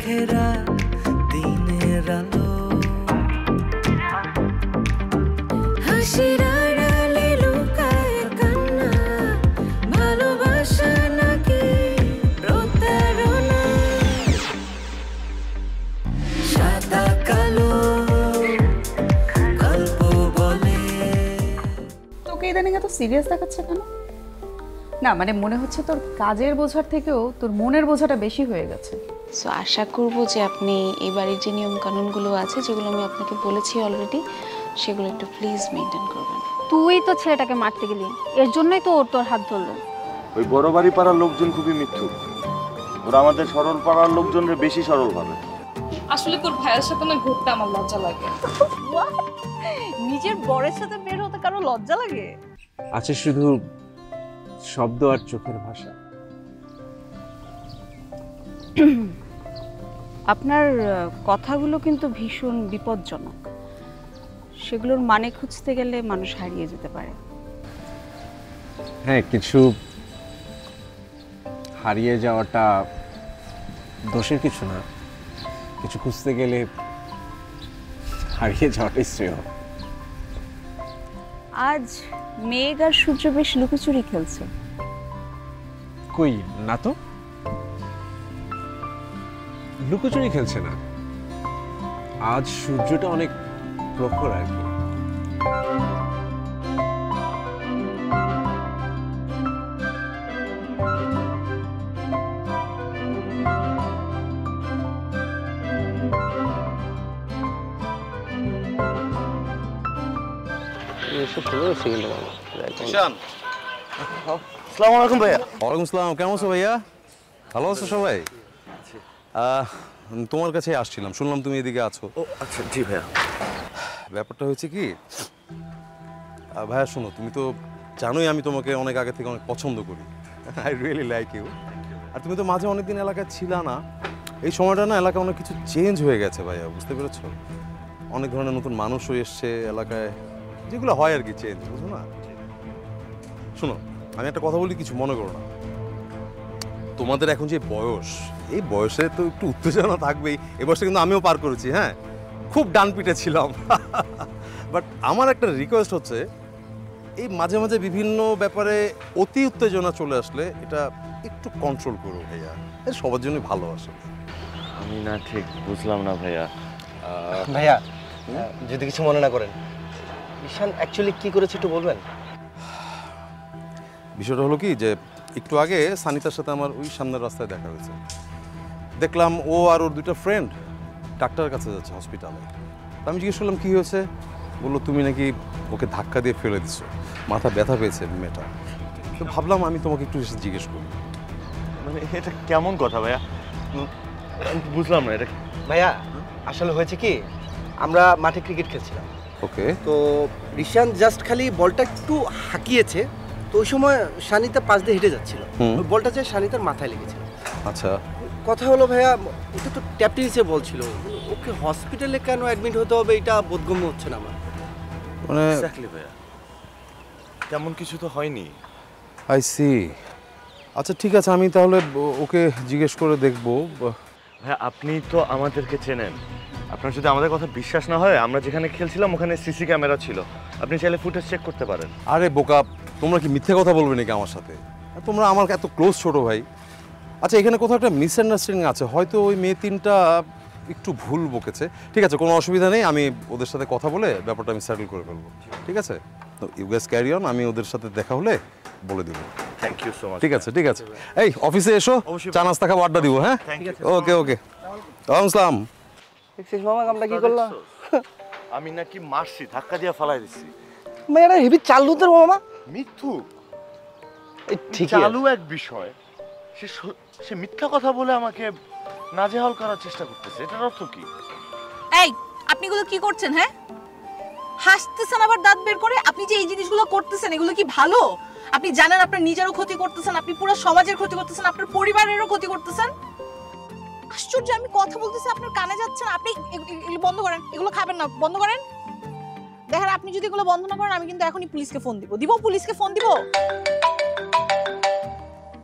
ঘেরা দিনের আলো হাসির আড়ালে লুকায় কান্না ভালোবাসা নাকি প্রতারণা সাদা কালো গল্প বলে। তোকে ইদানিং এত সিরিয়াস দেখাচ্ছে কেন? না মানে মনে হচ্ছে তোর কাজের বোঝার থেকেও তোর মনের বোঝাটা বেশি হয়ে গেছে। সো আশা করব যে আপনি এই বাড়ির যে নিয়ম কানুনগুলো আছে যেগুলো আমি আপনাকে বলেছি অলরেডি সেগুলো একটু প্লিজ মেনটেন করবেন। তুই তো ছেলেটাকে মারতে গেলি, এর জন্যই তো ওর তোর হাত ধরলো। ওই বড় বাড়ি পাড়ার লোকজন খুবই মিথ্যুক, ওরা আমাদের সরল পাড়ার লোকজনের বেশি সরল ভাবে। আসলে তোর ভাইয়ের সাথে না ঘুরতে আমার লজ্জা লাগে। নিজের বরের সাথে বের হতে কারো লজ্জা লাগে? আছে শুধু শব্দ আর চোখের ভাষা। আপনার কথাগুলো কিন্তু ভীষণ বিপজ্জনক, সেগুলোর মানে খুঁজতে গেলে মানুষ হারিয়ে যেতে পারে। হ্যাঁ, কিছু হারিয়ে যাওয়াটা দোষের কিছু না, কিছু খুঁজতে গেলে হারিয়ে যাওয়াটাই শ্রেয়। আজ মেঘ আর সূর্য বেশ লুকোচুরি খেলছে। কই না তো, লুকোচুরি খেলছে না, আজ সূর্যটা অনেক প্রখর আর কি। আসসালামু আলাইকুম ভাইয়া। ওয়ালাইকুম আসসালাম, কেমন আছো ভাইয়া? ভালো আছো সবাই? তোমার কাছে আসছিলাম, শুনলাম তুমি এদিকে আছো। ও আচ্ছা, জি ভাইয়া। ব্যাপারটা হয়েছে কি ভাইয়া, শোনো, তুমি তো জানোই আমি তোমাকে অনেক আগে থেকে অনেক পছন্দ করি। I really like you. আর তুমি তো মাঝে অনেকদিন এলাকায় ছিলা না, এই সময়টা না এলাকায় অনেক কিছু চেঞ্জ হয়ে গেছে ভাইয়া, বুঝতে পেরেছো? অনেক ধরনের নতুন মানুষও এসছে এলাকায়, যেগুলো হয় আর কি চেঞ্জ, বুঝো না? শোনো, আমি একটা কথা বলি, কিছু মনে করো না। তোমাদের এখন যে বয়স, এই বয়সে তো একটু উত্তেজনা থাকবেই। এই বয়সে কিন্তু আমিও পার করেছি, হ্যাঁ, খুব ডান পিটে ছিলাম। বাট আমার একটা রিকোয়েস্ট হচ্ছে, এই মাঝে মাঝে বিভিন্ন ব্যাপারে অতি উত্তেজনা চলে আসলে এটা একটু কন্ট্রোল করো ভাইয়া, এটা সবার জন্যই ভালো আসলে। আমি না ঠিক বুঝলাম না ভাইয়া। ভাইয়া যদি কিছু মনে না করেন, ঈশান অ্যাকচুয়ালি কি করেছে একটু বলবেন? বিষয়টা হলো কি যে একটু আগে সানিতার সাথে আমার ওই সামনের রাস্তায় দেখা হয়েছে। দেখলাম ও আর ওর দুইটা ফ্রেন্ড ডাক্তারের কাছে যাচ্ছে হসপিটালে। আমি জিজ্ঞেস করলাম কী হয়েছে, বললো তুমি নাকি ওকে ধাক্কা দিয়ে ফেলে দিছো, মাথা ব্যথা পেয়েছে মেয়েটা। তো ভাবলাম আমি তোমাকে একটু এসে জিজ্ঞেস করি। মানে এটা কেমন কথা ভাইয়া? আমি বুঝলাম না এটা। ভাইয়া আসলে হয়েছে কি, আমরা মাঠে ক্রিকেট খেলছিলাম, ওকে, তো ঈশান জাস্ট খালি বলটা একটু হাঁকিয়েছে, তো ওই সময় শানিতা পাশ দিয়ে হেঁটে যাচ্ছিল, ওই বলটা যে শানিতার মাথায় লেগেছিল। আচ্ছা, কথা হলো ভাইয়া, ওটা তো ট্যাপ টেনিসে বলছিল, ওকে হসপিটালে কেন অ্যাডমিট হতে হবে এটা বোধগম্য হচ্ছে না আমার। মানে এক্স্যাক্টলি ভাইয়া, তেমন কিছু তো হয়নি। I see. আচ্ছা ঠিক আছে, আমি তাহলে ওকে জিজ্ঞেস করে দেখবো। ভাইয়া আপনি তো আমাদেরকে চেনেন, আপনার যদি আমাদের কথা বিশ্বাস না হয়, আমরা যেখানে খেলছিলাম ওখানে সিসি ক্যামেরা ছিল, আপনি চাইলে ফুটেজ চেক করতে পারেন। আরে বোকা, তোমরা কি মিথ্যে কথা বলবে নাকি আমার সাথে? তোমরা আমার এত ক্লোজ ছোট ভাই। আচ্ছা এখানে কোথাও একটা মিসআন্ডারস্ট্যান্ডিং আছে, হয়তো ওই মেয়ে তিনটা একটু ভুল বকেছে। ঠিক আছে, কোনো অসুবিধা নেই, আমি ওদের সাথে কথা বলে ব্যাপারটা আমি সেটেল করে ফেলবো। ঠিক আছে, তো ইউ গাইস ক্যারি অন, আমি ওদের সাথে দেখা হলে বলে দেবো। Thank you so much. ঠিক আছে ঠিক আছে, এই অফিসে এসো, চা নাস্তা খাবো, আড্ডা দিব। হ্যাঁ, ওকে ওকে। আসসালাম। দেখছিস মামা কামটা কি করলাম? আমি নাকি মারছি, ধাক্কা দিয়ে ফালাই দিচ্ছি। মেয়েরা হেভি চালু তোর মামা। মিথ্যু ঠিক চালু এক বিষয়, সে মিথ্যা কথা বলে আমাকে নাজেহাল করার চেষ্টা করতেছে, এটার অর্থ কি? এই আপনি এগুলো কি করছেন? হ্যাঁ, হাসতেছেন আবার দাঁত বের করে। আপনি যে এই জিনিসগুলো করতেছেন এগুলো কি ভালো? আপনি জানেন আপনার নিজেরও ক্ষতি করতেছেন, আপনি পুরো সমাজের ক্ষতি করতেছেন, আপনার পরিবারেরও ক্ষতি করতেছেন। আশ্চর্য, আমি কথা বলতেছি আপনার কানে যাচ্ছে না। আপনি এগুলো বন্ধ করেন, এগুলো খাবেন না, বন্ধ করেন। দেখেন আপনি যদি এগুলো বন্ধ না করেন আমি কিন্তু এখনই পুলিশকে ফোন দিব। পুলিশকে ফোন দিব।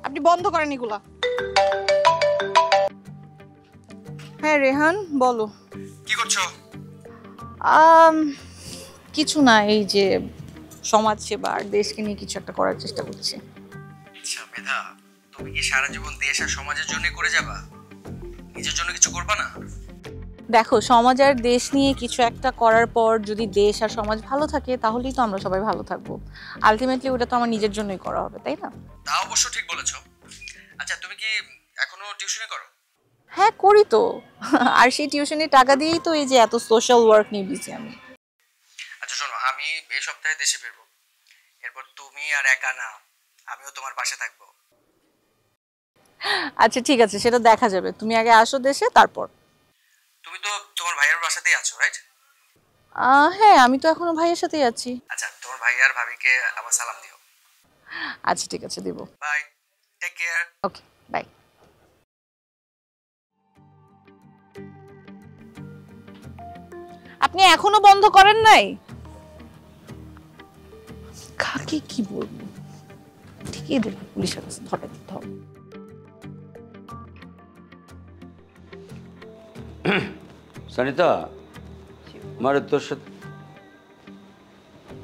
আপনি বন্ধ করেন এগুলা। হ্যাঁ রেহান বলো। কি করছো? কিছু না, এই যে সমাজ সেবা আর দেশকে নিয়ে কিছু একটা করার চেষ্টা করছি। আচ্ছা মেধা, তুমি কি সারা জীবন দেশ আর সমাজের জন্য করে যাবা? নিজের জন্য কিছু করবা না? দেখো, সমাজ আর দেশ নিয়ে কিছু একটা করার পর যদি দেশ আর সমাজ ভালো থাকে তাহলেই তো আমরা সবাই ভালো থাকবো। আলটিমেটলি ওটা তো আমার নিজের জন্যই করা হবে, তাই না? তা অবশ্য ঠিক বলেছো। আচ্ছা তুমি কি এখনো টিউশনি করো? হ্যাঁ করি তো। আর সেই টিউশনের টাকা দিয়েই তো এই যে এত সোশ্যাল ওয়ার্ক নিয়ে বিজি আমি। আচ্ছা শোনো, আমি এই সপ্তাহে দেশে ফিরবো। এরপর তুমি আর একা না, আমিও তোমার পাশে থাকবো। আচ্ছা ঠিক আছে, সেটা দেখা যাবে। তুমি আগে আসো দেশে, তারপর। তুমি তো তোমার ভাইয়ের বাসাতেই আছো, রাইট? হ্যাঁ, আমি তো এখনো ভাইয়ের সাথেই আছি। আচ্ছা তোমার ভাই আর ভাবিকে আমার সালাম দিও। আচ্ছা ঠিক আছে, দিব। Bye, take care. Okay, bye. আপনি এখনো বন্ধ করেন নাই? কাকে কি বলবো, ঠিকই দেখো পুলিশের কাছে ধরে দিতে হবে। সানিতা, আমার তোর সাথে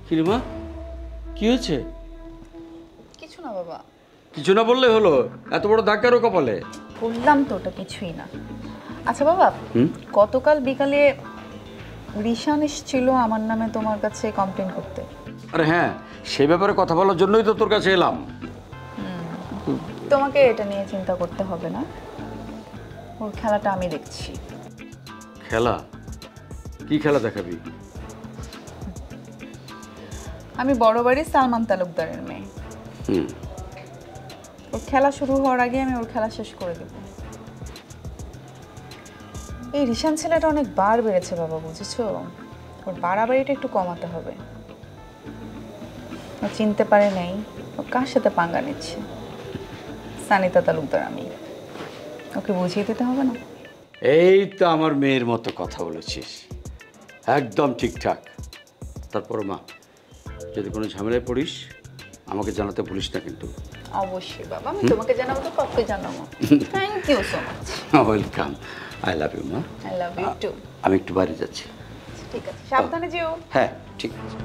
কি রে মা, কি হয়েছে? কিছু না বাবা। কিছু না বললে হলো? এত বড় ধাক্কারও কপালে? বললাম তো ওটা কিছুই না। আচ্ছা বাবা, গতকাল বিকালে রিশান এসেছিল আমার নামে তোমার কাছে কমপ্লেন করতে। আরে হ্যাঁ, সেই ব্যাপারে কথা বলার জন্যই তো তোর কাছে এলাম। তোমাকে এটা নিয়ে চিন্তা করতে হবে না, ওর খেলাটা আমি দেখছি। খেলা? কি খেলা দেখাবি? আমি বড় বাড়ির সালমান তালুকদারের মেয়ে। ওর খেলা শুরু হওয়ার আগে আমি ওর খেলা শেষ করে দেব। এই রিশান ছেলেটা অনেক বার বেড়েছে বাবা, বুঝেছো? ওর বাড়াবাড়িটা একটু কমাতে হবে। ও চিনতে পারে নাই ও কার সাথে পাঙ্গা নিচ্ছে। সানিতা তালুকদার আমি, ওকে বুঝিয়ে দিতে হবে না? এই তো আমার মেয়ের মতো কথা বলেছিস, একদম ঠিকঠাক। তারপর মা, যদি কোনো ঝামেলায় পড়িস আমাকে জানাতে ভুলিস না কিন্তু। অবশ্যই বাবা, আমি তোমাকে জানাবো তো কবে জানাবো। Thank you so much. Welcome. I love you মা। I love you too. আমি একটু বাইরে যাচ্ছি। ঠিক আছে, সাবধানে যেও। হ্যাঁ ঠিক আছে।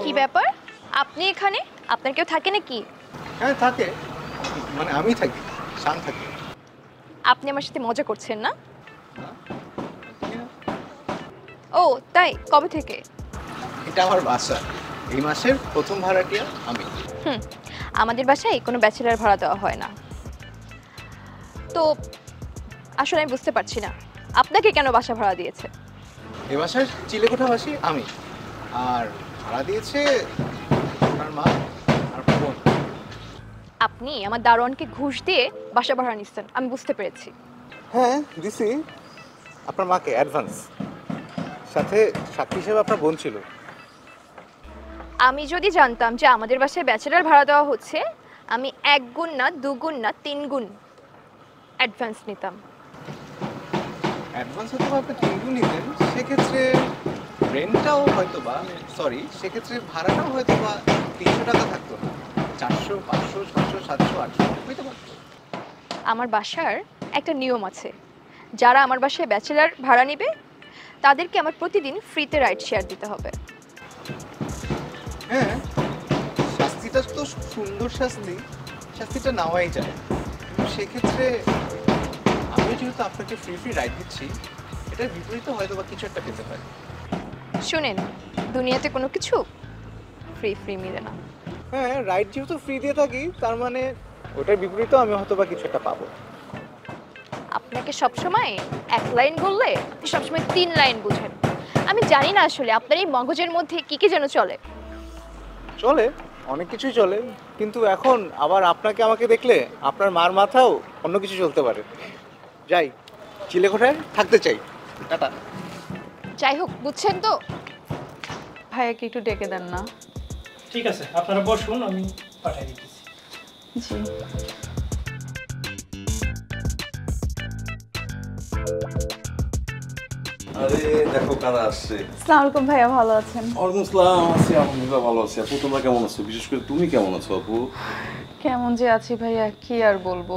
কি ব্যাপার, আপনি এখানে? আপনার কেউ থাকে নাকি? হ্যাঁ থাকে, মানে আমি থাকি, শান থাকি। আপনি আমার সাথে মজা করছেন না? ও তাই, কবে থেকে? এটা আমার বাসা, এই মাসের প্রথম ভাড়াটিয়া আমি। আমাদের বাসায় কোনো ব্যাচেলার ভাড়া দেওয়া হয় না। তো আসলে আমি বুঝতে পারছি না আপনাকে কেন বাসা ভাড়া দিয়েছে। এই বাসার চিলেকোঠাবাসী আমি, আর ভাড়া দিয়েছে আপনার মা আর বোন। আপনি আমার দারোয়ানকে ঘুষ দিয়ে বাসা ভাড়া নিচ্ছেন, আমি বুঝতে পেরেছি। হ্যাঁ দিছি, আপনার মাকে অ্যাডভান্স, সাথে সাক্ষী হিসেবে আপনার বোন ছিল। আমি যদি জানতাম যে আমাদের বাসায় ব্যাচেলার ভাড়া দেওয়া হচ্ছে, আমি 1 গুণ না 2 গুণ না 3 গুণ অ্যাডভান্স নিতাম। অ্যাডভান্স হয়তো বা আপনি 3 গুণ নিতেন, সেক্ষেত্রে রেন্টটাও হয়তো বা, সরি, সেক্ষেত্রে ভাড়াটাও হয়তো বা 300 টাকা থাকতো না, 400, 500, 600, 700, 800 হয়তো বা। আমার বাসার একটা নিয়ম আছে, যারা আমার বাসায় ব্যাচেলার ভাড়া নেবে তাদেরকে আমার প্রতিদিন ফ্রিতে রাইড শেয়ার দিতে হবে। হ্যাঁ, শাস্তিটা তো সুন্দর শাস্তি, শাস্তিটা নেওয়াই যায়। কিন্তু সেক্ষেত্রে আমি যেহেতু আপনাকে ফ্রি রাইড দিচ্ছি, এটার বিপরীতে হয়তো বা কিছু একটা পেতে পারি। শুনেন, দুনিয়াতে কোনো কিছু ফ্রি মিলে না। হ্যাঁ, রাইড যেহেতু ফ্রি দিয়ে থাকি, তার মানে ওটার বিপরীতেও আমি হয়তো বা কিছু একটা পাবো। আপনাকে সবসময় 1 লাইন বললে আপনি সবসময় 3 লাইন বুঝেন। আমি জানি না আসলে আপনার এই মগজের মধ্যে কি যেন চলে। চলে, অনেক কিছুই চলে, কিন্তু এখন আবার আপনাকে আমাকে দেখলে আপনার মার মাথাও অন্য কিছু চলতে পারে। যাই, চিলেকোঠায় থাকতে চাই। টাটা। যাই হোক, বুঝছেন তো? ভাইয়াকে একটু ডেকে দেন না। ঠিক আছে, আপনারা বসুন, আমি পাঠিয়ে দিচ্ছি। জি। আরে দেখো কারা আসছে। আসসালামু আলাইকুম ভাইয়া, ভালো আছেন? ওয়ালাইকুম আসসালাম। আছি আলহামদুলিল্লাহ, ভালো আছি। আপু তোমরা কেমন আছো? বিশেষ করে তুমি কেমন আছো আপু? কেমন যে আছি ভাইয়া, কি আর বলবো,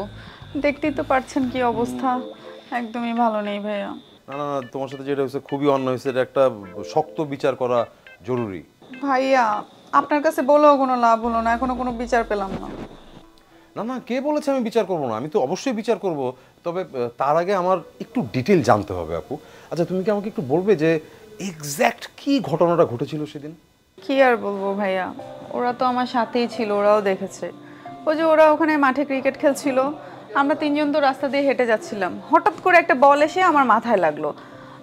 দেখতেই তো পারছেন কি অবস্থা, একদমই ভালো নেই ভাইয়া। না না না, তোমার সাথে যেটা হয়েছে খুবই অন্যায় হয়েছে, এটা একটা শক্ত বিচার করা জরুরি। ভাইয়া আপনার কাছে বলেও কোনো লাভ হলো না, এখনো কোনো বিচার পেলাম না। না না, কে বলেছে আমি বিচার করব না? আমি তো অবশ্যই বিচার করব, তবে তার আগে আমার একটু ডিটেল জানতে হবে আপু। আচ্ছা তুমি কি আমাকে একটু বলবে যে এক্স্যাক্ট কি ঘটনাটা ঘটেছিল সেদিন? কি আর বলবো ভাইয়া, ওরা তো আমার সাথেই ছিল, ওরাও দেখেছে। ওই যে ওরা ওখানে মাঠে ক্রিকেট খেলছিল, আমরা তিনজন তো রাস্তা দিয়ে হেঁটে যাচ্ছিলাম, হঠাৎ করে একটা বল এসে আমার মাথায় লাগলো।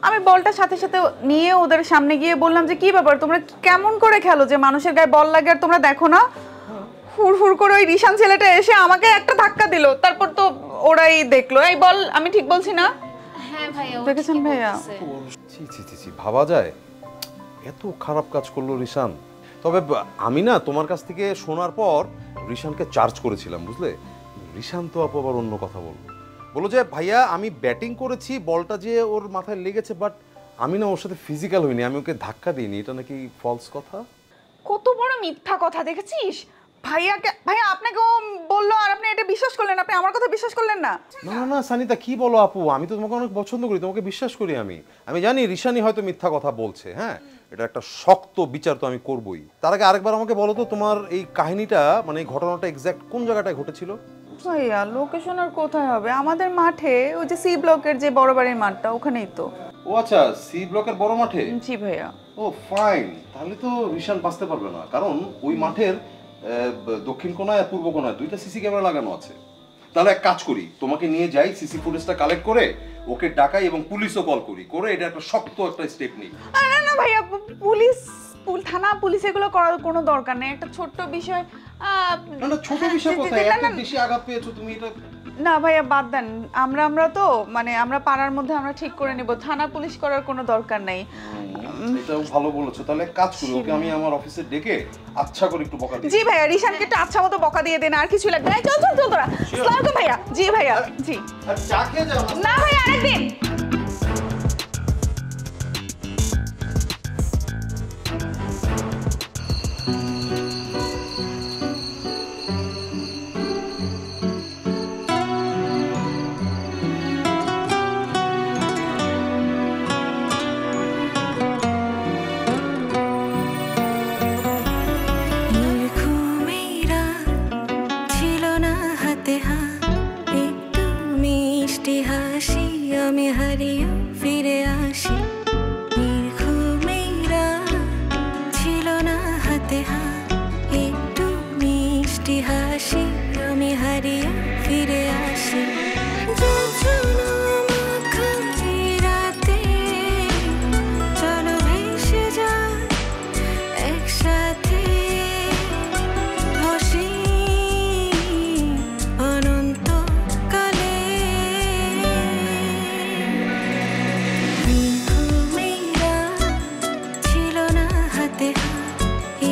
আমি বলটা সাথে সাথে নিয়ে ওদের সামনে গিয়ে বললাম যে কি ব্যাপার, তোমরা কেমন করে খেলো যে মানুষের গায়ে বল লাগে আর তোমরা দেখো না? হুড় করে ওই রিশান ছেলেটা এসে আমাকে একটা ধাক্কা দিল, তারপর তো ওরাই দেখলো। এই বল, আমি ঠিক বলছি না? হ্যাঁ ভাইয়া, দেখেছেন ভাইয়া? ছি ছি ছি ছি, ভাবা যায় এত খারাপ কাজ করলো রিশান। তবে আমি না তোমার কাছ থেকে শোনার পর রিশানকে চার্জ করেছিলাম, বুঝলে? রিশান তো আপু আবার অন্য কথা বলো যে ভাইয়া আমি ব্যাটিং করেছি, বলটা যে ওর মাথায় লেগেছে, বাট আমি না ওর সাথে ফিজিক্যাল হইনি, আমি ওকে ধাক্কা দিইনি। এটা নাকি ফলস কথা। কত বড় মিথ্যা কথা, দেখেছিস? ভাইয়া আপনাকে ও বললো আর আপনি এটা বিশ্বাস করলেন, আপনি আমার কথা বিশ্বাস করলেন না? না না না সানিতা, কি বলো আপু, আমি তো তোমাকে অনেক পছন্দ করি, তোমাকে বিশ্বাস করি। আমি জানি রিশানি হয়তো মিথ্যা কথা বলছে, হ্যাঁ, এটা একটা শক্ত বিচার তো আমি করবই। তার আগে আরেকবার আমাকে বলো তো, তোমার এই কাহিনীটা মানে এই ঘটনাটা এক্স্যাক্ট কোন জায়গাটায় ঘটেছিল? ভাইয়া লোকেশন আর কোথায় হবে, আমাদের মাঠে, ওই যে সি ব্লকের যে বড় বাড়ির মাঠটা, ওখানেই তো। ও আচ্ছা, সি ব্লকের বড় মাঠে? জি ভাইয়া। ও ফাইন, তাহলে তো রিশান বাঁচতে পারবে না, কারণ ওই মাঠের দক্ষিণ কোণায় আর পূর্ব কোণায় দুইটা সিসি ক্যামেরা লাগানো আছে। তাহলে এক কাজ করি, তোমাকে নিয়ে যাই, সিসি ফুটেজটা কালেক্ট করে ওকে ডাকাই এবং পুলিশও কল করে এটা একটা শক্ত একটা স্টেপ নিই। না না ভাইয়া, থানা পুলিশ এগুলো করার কোনো দরকার নেই, একটা ছোট্ট বিষয়। না না, ছোট বিষয় কোথায়, এত বেশি আঘাত পেয়েছো তুমি, এটা না ভাইয়া বাদ দেন, আমরা তো মানে আমরা পাড়ার মধ্যে আমরা ঠিক করে নেব, থানা পুলিশ করার কোনো দরকার নাই। এটাও ভালো বলেছো, তাহলে এক কাজ করি, ওকে আমি আমার অফিসে ডেকে আচ্ছা করে একটু বকা দিই। জি ভাইয়া, রিশানকে একটু আচ্ছা মতো বকা দিয়ে দেন, আর কিছু লাগবে না। চল তোরা। আসসালামু আলাইকুম ভাইয়া। জি ভাইয়া। জি। আর চা খেয়ে যাও না ভাইয়া, আরেকদিন। আমি হারিয়ে ফিরে আসি, ঘুমেরা ছিল না হাতে হাত, একটু মিষ্টি হাসি, আমি হারিয়ে ফিরে আসি। রাতে চলো ভেসে যায় একসাথে, হাসি অনন্ত কালে। ছিল না হাতে হাত,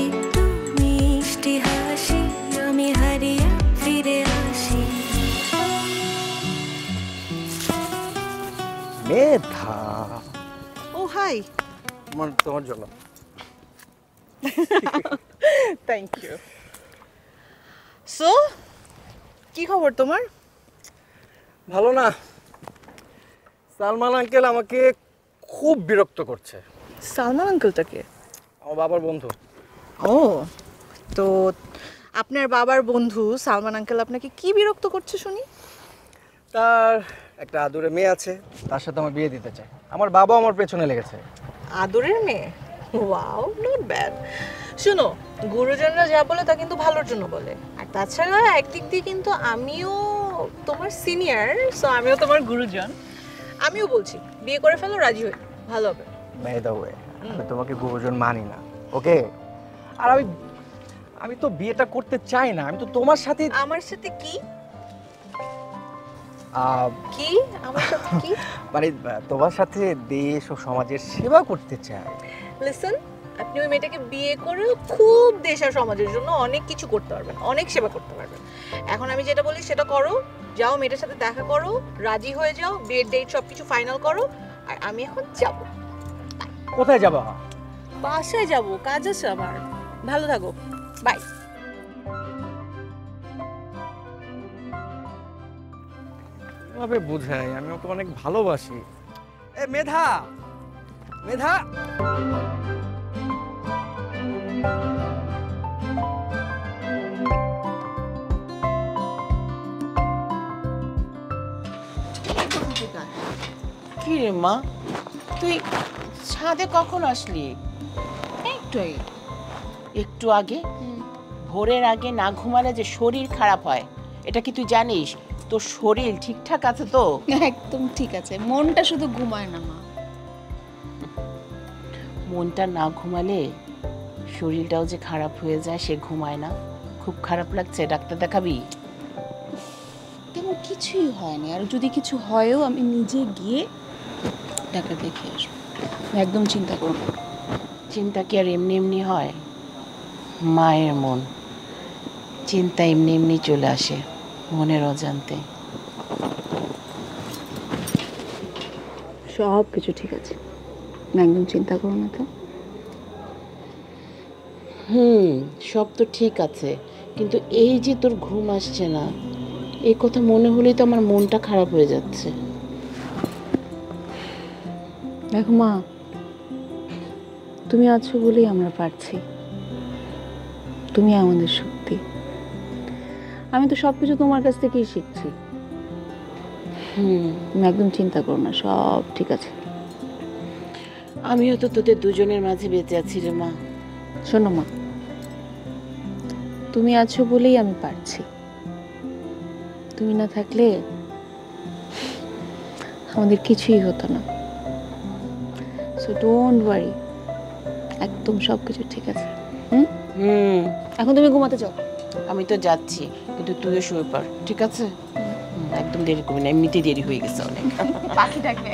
একটু মিষ্টি হাসি, আমি হারিয়ে ফিরে আসি। মেধা, ও হাই। তোমার জন্য। Thank you. সো কি খবর তোমার? ভালো না, সালমান আঙ্কেল আমাকে খুব বিরক্ত করছে। সালমান আঙ্কেলটাকে? আমার বাবার বন্ধু। ও, তো আপনার বাবার বন্ধু সালমান আঙ্কেল আপনাকে কি বিরক্ত করছে শুনি? তার একটা আদুরে মেয়ে আছে, তার সাথে আমার বিয়ে দিতে চায়। আমার বাবা আমার পেছনে লেগেছে। আদরের মেয়ে? Wow, not bad. শুনো, গুরুজনরা যা বলে তা কিন্তু ভালোর জন্য বলে, আর তাছাড়া একদিক দিয়ে কিন্তু আমিও তোমার সিনিয়র, সো আমিও তোমার গুরুজন। আমিও বলছি বিয়ে করে ফেলো, রাজি হই, ভালো হবে। বাই দ্য ওয়ে, আমি তোমাকে গুরুজন মানি না, ওকে? আর আমি তো বিয়েটা করতে চাই না, আমি তো তোমার সাথে। আমার সাথে কি? কি আমার সাথে কি? মানে তোমার সাথে দেশ ও সমাজের সেবা করতে চাই। লিসেন, আপনি ওই মেয়েটাকে বিয়ে করে খুব দেশ আর সমাজের জন্য অনেক কিছু করতে পারবেন, অনেক সেবা করতে পারবেন। এখন আমি যেটা বলি সেটা করো, যাও মেয়েটার সাথে দেখা করো, রাজি হয়ে যাও, বিয়ের ডেট সবকিছু ফাইনাল করো, আর আমি এখন যাব। কোথায় যাবা? বাসায় যাব, কাজ আছে আমার। ভালো থাকো, বাই। কিভাবে বোঝাই আমি ওকে অনেক ভালোবাসি। এ মেধা, মেধা, কি রে মা, তুই ছাদে কখন আসলি? একটু আগে। একটু আগে? ভোরের আগে না ঘুমালে যে শরীর খারাপ হয়, এটা কি তুই জানিস? তোর শরীর ঠিকঠাক আছে তো? একদম ঠিক আছে, মনটা শুধু ঘুমায় না মা। মনটা না ঘুমালে শরীরটাও যে খারাপ হয়ে যায়, সে ঘুমায় না। খুব খারাপ লাগছে, ডাক্তার দেখাবি? তেমন কিছুই হয়নি, আর যদি কিছু হয়ও আমি নিজে গিয়ে ডাক্তার দেখে আসবো, একদম চিন্তা করো না। চিন্তা কি আর এমনি এমনি হয়? মায়ের মন, চিন্তা এমনি এমনি চলে আসে মনের অজান্তে। সব কিছু ঠিক আছে, একদম চিন্তা করো না তো। সব তো ঠিক আছে, কিন্তু এই যে তোর ঘুম আসছে না, এই কথা মনে হলেই তো আমার মনটা খারাপ হয়ে যাচ্ছে। দেখো মা, তুমি আছো বলেই আমরা পারছি। তুমি আমাদের শক্তি। আমি তো সবকিছু তোমার কাছ থেকেই শিখছি। তুমি একদম চিন্তা করো না, সব ঠিক আছে। আমিও তো তোদের দুজনের মাঝে বেঁচে আছি রে মা। শোনো মা, তুমি আছো বলেই আমি পারছি। তুমি না থাকলে আমাদের কিছুই হতো না। সো ডোন্ট ওয়ারি, একদম সবকিছু ঠিক আছে। এখন তুমি ঘুমাতে যাও। আমি তো যাচ্ছি, কিন্তু তুইও শুয়ে পড়, ঠিক আছে? একদম দেরি করবি না, এমনিতেই দেরি হয়ে গেছে অনেক। পাখি ডাকবে।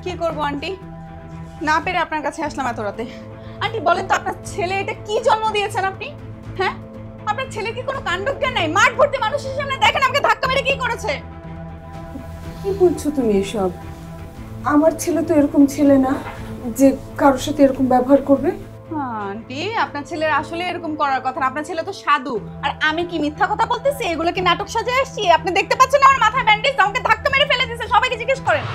কি করবো আন্টি, না পেরে আপনার কাছে আসলাম এত রাতে। আন্টি বলেন তো, আপনার ছেলে এটা কি জন্ম দিয়েছেন আপনি? হ্যাঁ, আপনার ছেলে কি কোনো কাণ্ডজ্ঞান নাই? মাঠ ভর্তি মানুষের সামনে দেখেন আমাকে ধাক্কা মেরে কি করেছে। কি বলছো তুমি এসব? আমার ছেলে তো এরকম ছেলে না যে কারোর সাথে এরকম ব্যবহার করবে। আন্টি, আপনার ছেলের আসলে এরকম করার কথা না। আপনার ছেলে তো সাধু, আর আমি কি মিথ্যা কথা বলতেছি? এগুলো কি নাটক সাজিয়ে আসছি? আপনি দেখতে পাচ্ছেন আমার মাথায় ব্যান্ডেজ, আমাকে ধাক্কা মেরে ফেলে দিয়েছে। সবাইকে জিজ্ঞেস করেন।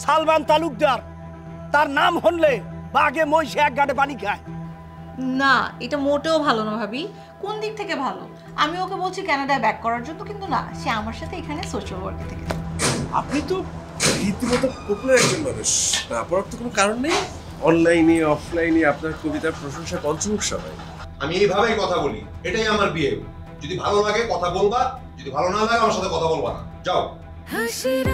সালমান তালুকদার, তার নাম হনলে বাঘে মহিষে এক গাঁটে পানি খায় না। এটা মোটেও ভালো না ভাবি। কোন দিক থেকে ভালো? আমি ওকে বলছি কানাডায় ব্যাক করার জন্য, কিন্তু না, সে আমার সাথে এখানে সোশ্যাল ওয়ার্কে থেকে। আপনি তো রীতিমতো পপুলার একজন মানুষ, না পড়ার তো কোনো কারণ নেই। অনলাইনে অফলাইনে আপনার কবিতার প্রশংসা পঞ্চমুখ সবাই। আমি এইভাবেই কথা বলি, এটাই আমার বিয়ে। যদি ভালো লাগে কথা বলবা, যদি ভালো না লাগে আমার সাথে কথা বলবা না। যাও। হাসির